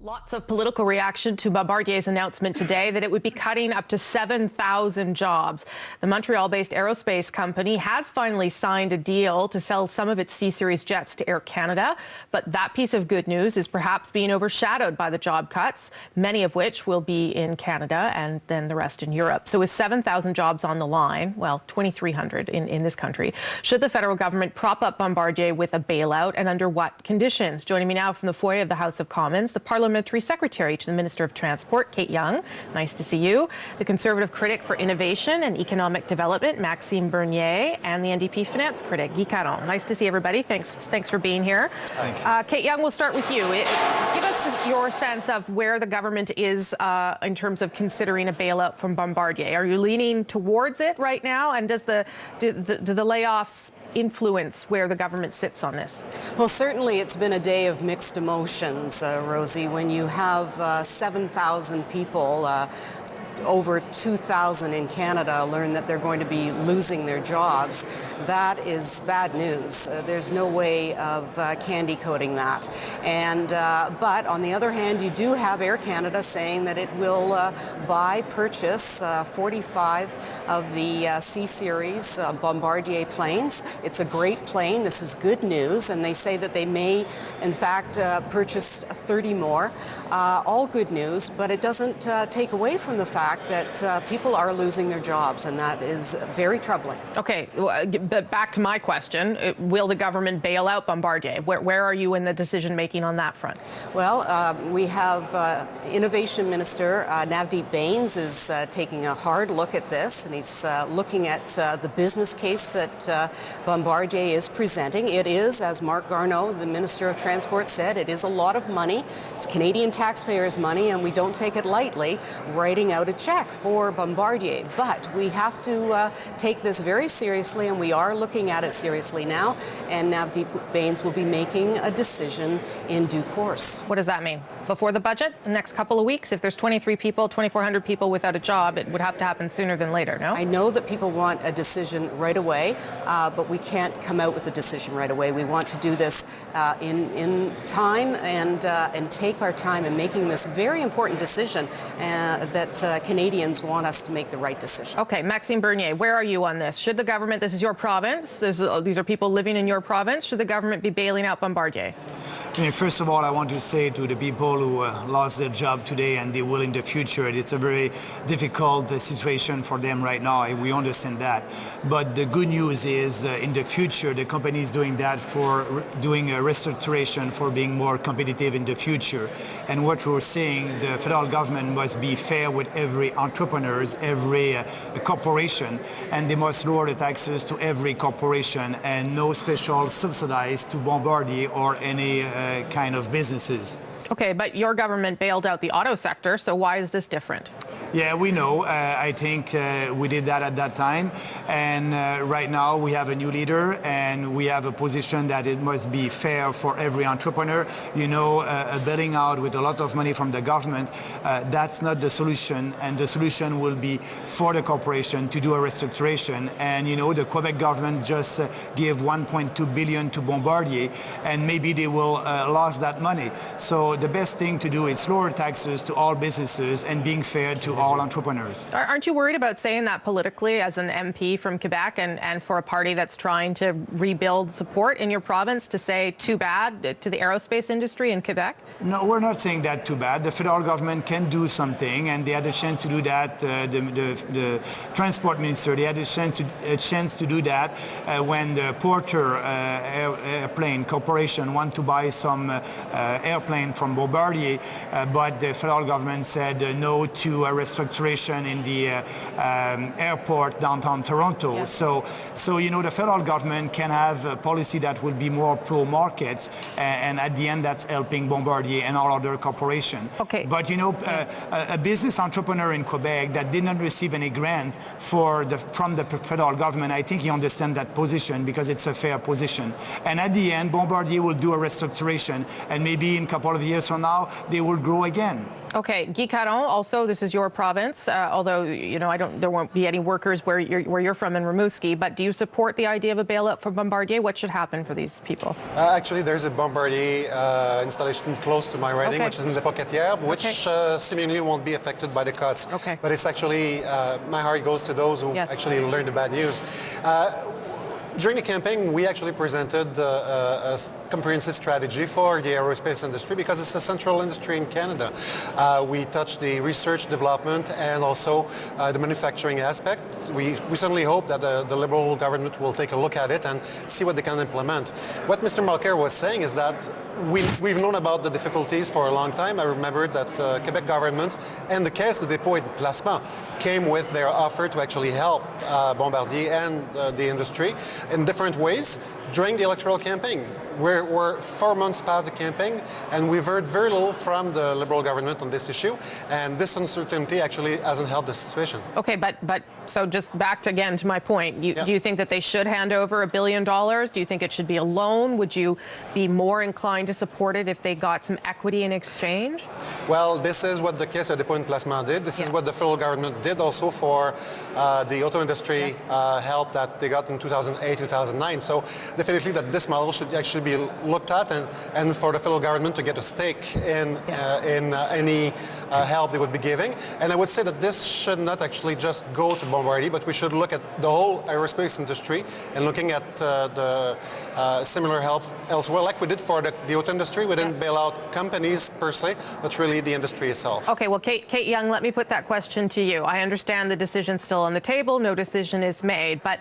Lots of political reaction to Bombardier's announcement today that it would be cutting up to 7,000 jobs. The Montreal-based aerospace company has finally signed a deal to sell some of its C-Series jets to Air Canada, but that piece of good news is perhaps being overshadowed by the job cuts, many of which will be in Canada and then the rest in Europe. So with 7,000 jobs on the line, well, 2,300 in this country, should the federal government prop up Bombardier with a bailout, and under what conditions? Joining me now from the foyer of the House of Commons, the Parliamentary Secretary to the Minister of Transport, Kate Young. Nice to see you. The Conservative critic for innovation and economic development, Maxime Bernier, and the NDP finance critic, Guy Caron. Nice to see everybody. Thanks for being here. Thank you. Kate Young, we'll start with you. Give us your sense of where the government is in terms of considering a bailout from Bombardier. Are you leaning towards it right now? And do the layoffs influence where the government sits on this? Well, certainly it's been a day of mixed emotions, Rosie. When you have 7,000 people, over 2,000 in Canada learn that they're going to be losing their jobs, that is bad news. There's no way of candy coating that. And but on the other hand, you do have Air Canada saying that it will purchase 45 of the C-Series Bombardier planes. It's a great plane. This is good news. And they say that they may, in fact, purchase 30 more. All good news, but it doesn't take away from the fact that people are losing their jobs, and that is very troubling. Okay, but back to my question. Will the government bail out Bombardier? Where are you in the decision-making on that front? Well, we have Innovation Minister Navdeep Bains is taking a hard look at this, and he's looking at the business case that Bombardier is presenting. It is, as Marc Garneau, the Minister of Transport, said, it is a lot of money. It's Canadian taxpayers' money, and we don't take it lightly, writing out a check for Bombardier. But we have to take this very seriously, and we are looking at it seriously now, and Navdeep Bains will be making a decision in due course. What does that mean? Before the budget, the next couple of weeks? If there's 2,400 people without a job, it would have to happen sooner than later, no? I know that people want a decision right away, but we can't come out with a decision right away. We want to do this in time and take our time in making this very important decision that Canadians want us to make the right decision. Okay, Maxime Bernier, where are you on this? Should the government, this is your province, these are people living in your province, should the government be bailing out Bombardier? First of all, I want to say to the people who lost their job today and they will in the future, it's a very difficult situation for them right now. We understand that. But the good news is in the future, the company is doing that for doing a restructuration, for being more competitive in the future. And what we're saying, the federal government must be fair with every entrepreneur, every corporation, and they must lower the taxes to every corporation and no special subsidies to Bombardier or any kind of businesses. Okay, but your government bailed out the auto sector, so why is this different? Yeah, we know. I think we did that at that time. And right now we have a new leader and we have a position that it must be fair for every entrepreneur. You know, bailing out with a lot of money from the government, that's not the solution. And the solution will be for the corporation to do a restructuration. And, you know, the Quebec government just gave $1.2 billion to Bombardier, and maybe they will lose that money. So the best thing to do is lower taxes to all businesses and being fair to all entrepreneurs. Aren't you worried about saying that politically as an MP from Quebec and for a party that's trying to rebuild support in your province, to say too bad to the aerospace industry in Quebec? No, we're not saying that too bad. The federal government can do something, and they had a chance to do that. The transport minister, they had a chance to do that when the Porter Airplane Corporation wanted to buy some airplane from Bombardier, but the federal government said no to a restructuration in the airport downtown Toronto. Yeah. So you know, the federal government can have a policy that will be more pro-markets, and at the end that's helping Bombardier and all other corporations. Okay. But you know, a business entrepreneur in Quebec that did not receive any grant from the federal government, I think he understands that position because it's a fair position. And at the end, Bombardier will do a restructuration, and maybe in a couple of years from now, they will grow again. Okay, Guy Caron, also, this is your province, although, you know, there won't be any workers where you're from in Rimouski, but do you support the idea of a bailout for Bombardier? What should happen for these people? Actually, there's a Bombardier installation close to my riding, which is in the Pocatière, which seemingly won't be affected by the cuts. Okay. But it's actually, my heart goes to those who actually learned the bad news. During the campaign, we actually presented a comprehensive strategy for the aerospace industry because it's a central industry in Canada. We touched the research, development, and also the manufacturing aspect. We certainly hope that the Liberal government will take a look at it and see what they can implement. What Mr. Mulcair was saying is that we've known about the difficulties for a long time. I remember that the Quebec government and the Caisse de dépôt et de placement came with their offer to actually help Bombardier and the industry in different ways during the electoral campaign. We're 4 months past the campaign, and we've heard very little from the Liberal government on this issue, and this uncertainty actually hasn't helped the situation. Okay, but so just back again to my point, do you think that they should hand over $1 billion? Do you think it should be a loan? Would you be more inclined to support it if they got some equity in exchange? Well, this is what the Caisse de dépôt et de placement did. This is what the federal government did also for the auto industry help that they got in 2008, 2009. So definitely that this model should actually be looked at, and for the federal government to get a stake in any help they would be giving. And I would say that this should not actually just go to Bombardier, but we should look at the whole aerospace industry and looking at the similar help elsewhere, like we did for the auto industry. We didn't bail out companies per se, but really the industry itself. Okay, well, Kate Young, let me put that question to you. I understand the decision's still on the table, no decision is made, but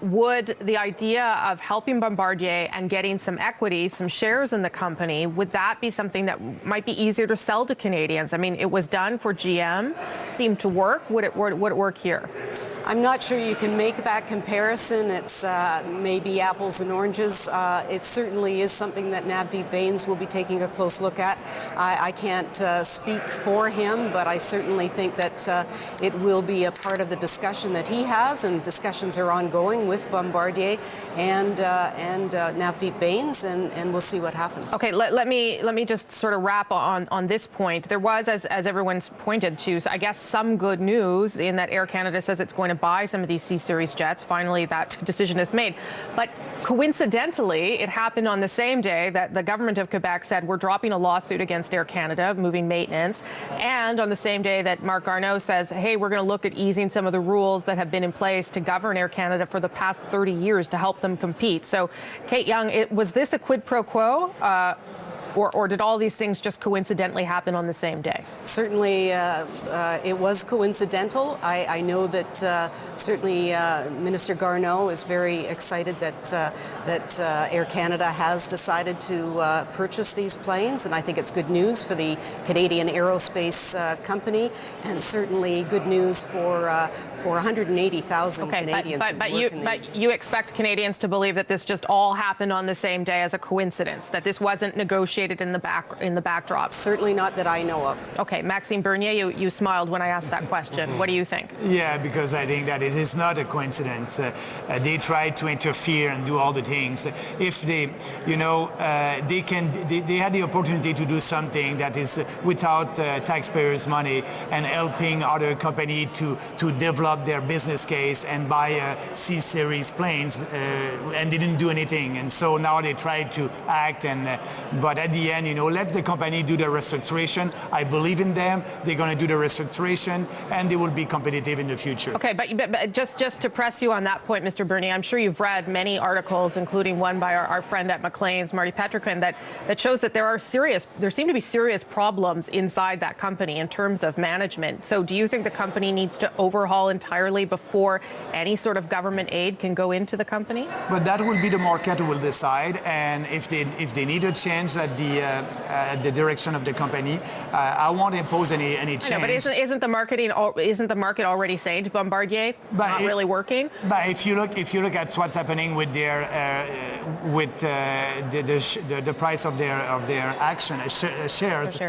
would the idea of helping Bombardier and getting some equity, some shares in the company, would that be something that might be easier to sell to Canadians? I mean, it was done for GM, seemed to work. Would it work here? I'm not sure you can make that comparison. It's maybe apples and oranges. It certainly is something that Navdeep Bains will be taking a close look at. I can't speak for him, but I certainly think that it will be a part of the discussion that he has, and discussions are ongoing with Bombardier and Navdeep Bains, and we'll see what happens. Okay, let me just sort of wrap on this point. There was, as everyone's pointed to, I guess, some good news in that Air Canada says it's going to buy some of these C-Series jets. Finally, that decision is made. But coincidentally, it happened on the same day that the government of Quebec said we're dropping a lawsuit against Air Canada, moving maintenance, and on the same day that Marc Garneau says, hey, we're going to look at easing some of the rules that have been in place to govern Air Canada for the past 30 years to help them compete. So, Kate Young, was this a quid pro quo? Or did all these things just coincidentally happen on the same day? Certainly, it was coincidental. I know that certainly Minister Garneau is very excited that Air Canada has decided to purchase these planes, and I think it's good news for the Canadian aerospace company, and certainly good news for 180,000 Canadians. But you expect Canadians to believe that this just all happened on the same day as a coincidence, that this wasn't negotiated in the backdrop? Certainly not that I know of. Okay, Maxime Bernier, you smiled when I asked that question. What do you think? Yeah, because I think that it is not a coincidence. They tried to interfere and do all the things. If they, they had the opportunity to do something that is without taxpayers' money and helping other companies to develop their business case and buy C-Series planes, and they didn't do anything. And so now they tried to act, but at the end, let the company do the restructuration. I believe in them. They're going to do the restructuration, and they will be competitive in the future. Okay, but just to press you on that point, Mr. Bernier, I'm sure you've read many articles, including one by our friend at Maclean's, Marty Petriquin, that shows that there seem to be serious problems inside that company in terms of management. So do you think the company needs to overhaul entirely before any sort of government aid can go into the company? But that will be the market who will decide, and if they need a change at the direction of the company, I won't impose any change. I know, but isn't the market already saying to Bombardier not really working? But if you look at what's happening with their the price of their shares,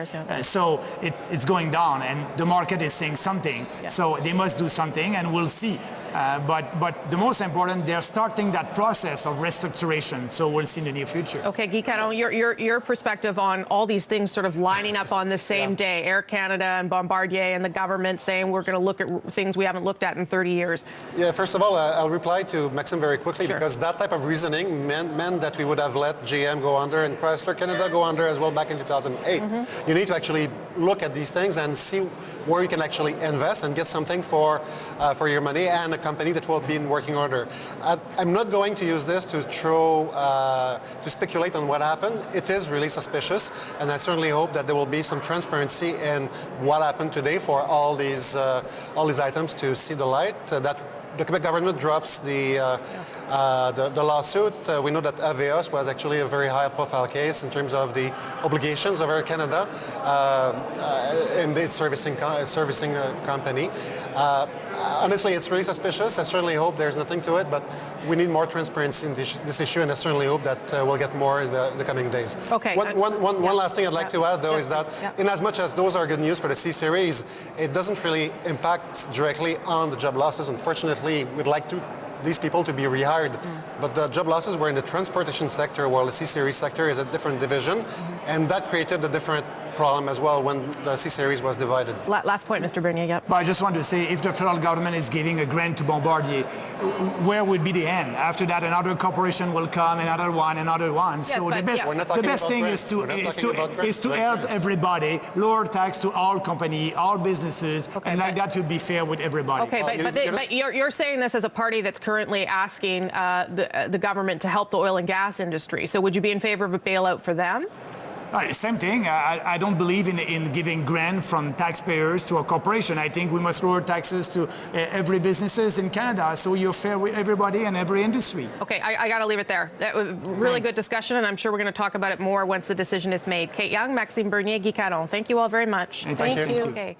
so it's going down, and the market is saying something. Yeah. So they must do something, and we'll see. But the most important, they're starting that process of restructuration. So we'll see in the near future. Okay, Guy Caron, your perspective on all these things sort of lining up on the same day, Air Canada and Bombardier and the government saying we're going to look at things we haven't looked at in 30 years. Yeah, first of all, I'll reply to Maxime very quickly because that type of reasoning meant that we would have let GM go under and Chrysler Canada go under as well back in 2008. You need to actually look at these things and see where you can actually invest and get something for your money and a company that will be in working order. I'm not going to use this to speculate on what happened. It is really suspicious, and I certainly hope that there will be some transparency in what happened today for all these items to see the light. That the Quebec government drops the lawsuit. We know that Avios was actually a very high-profile case in terms of the obligations of Air Canada in its servicing company. Honestly, it's really suspicious. I certainly hope there's nothing to it, but we need more transparency in this issue, and I certainly hope that we'll get more in the coming days. Okay. One last thing I'd like to add, though, is that in as much as those are good news for the C-Series, it doesn't really impact directly on the job losses. Unfortunately, we'd like these people to be rehired. But the job losses were in the transportation sector, while the C-Series sector is a different division, and that created a different problem as well when the C-Series was divided. Last point, Mr. Bernier. Yep. But I just want to say, if the federal government is giving a grant to Bombardier, where would be the end? After that, another corporation will come, another one. Yes, so the best thing is to help everybody, lower tax to all companies, all businesses, and like that would be fair with everybody. Okay, but you're saying this as a party that's currently asking the government to help the oil and gas industry. So would you be in favor of a bailout for them? Same thing. I don't believe in giving grant from taxpayers to a corporation. I think we must lower taxes to every businesses in Canada, so you're fair with everybody and every industry. Okay, I got to leave it there. That was really good discussion, and I'm sure we're going to talk about it more once the decision is made. Kate Young, Maxime Bernier, Guy Caron, thank you all very much. Thank you. Okay.